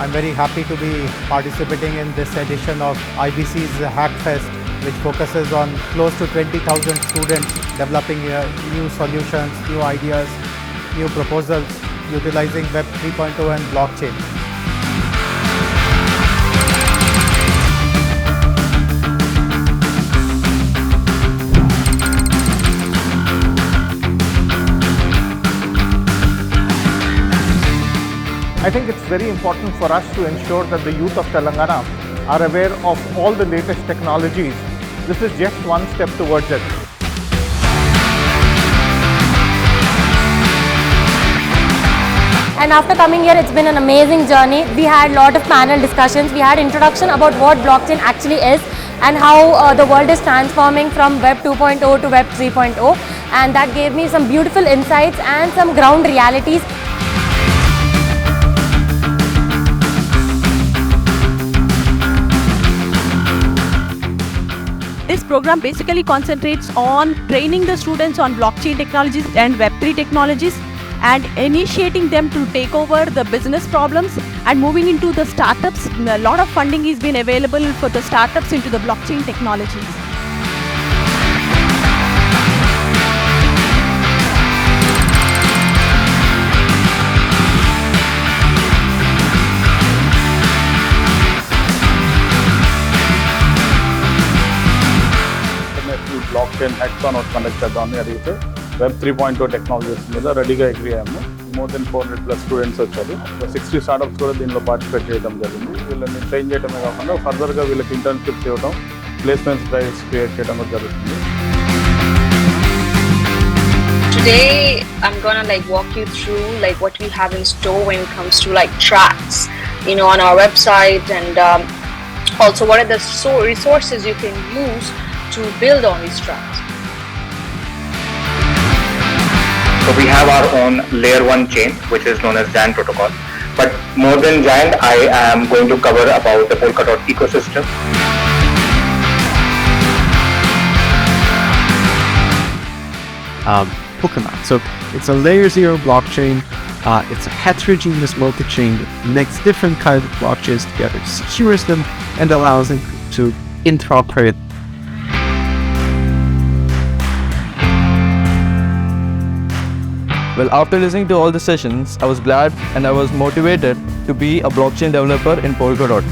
I'm very happy to be participating in this edition of IBC's Hack Fest, which focuses on close to 20,000 students developing new solutions, new ideas, new proposals utilizing Web 3.0 and blockchain. I think it's very important for us to ensure that the youth of Telangana are aware of all the latest technologies. This is just one step towards it. And after coming here, it's been an amazing journey. We had a lot of panel discussions. We had introduction about what blockchain actually is and how the world is transforming from Web 2.0 to Web 3.0. And that gave me some beautiful insights and some ground realities. This program basically concentrates on training the students on blockchain technologies and Web3 technologies and initiating them to take over the business problems and moving into the startups. A lot of funding is being available for the startups into the blockchain technologies. Blockchain hackathon was conducted on Web 3.0 technologies మీద రెడీగా agree అయ్యాము. More than 400+ students వచ్చారు. 60 startups కూడా దీనిలో participate చేయడం జరిగింది. వీళ్ళని train చేయడమే కాకుండా ఫర్దర్గా వీళ్ళకి ఇంటర్న్షిప్స్ ఇవ్వడం, ప్లేస్మెంట్స్ డ్రైవ్స్ క్రియేట్ చేయడం జరుగుతుంది. Today I'm gonna walk you through what we have in store when it comes to tracks, on our website, and also what are the resources you can use to build on these tracks. So we have our own layer 1 chain, which is known as Giant protocol. But more than Giant, I am going to cover about the Polkadot ecosystem. Polkadot. So it's a layer 0 blockchain. It's a heterogeneous multi-chain that connects different kinds of blockchains together, secures them, and allows them to interoperate. Well, after listening to all the sessions, I was glad and I was motivated to be a blockchain developer in Polkadot.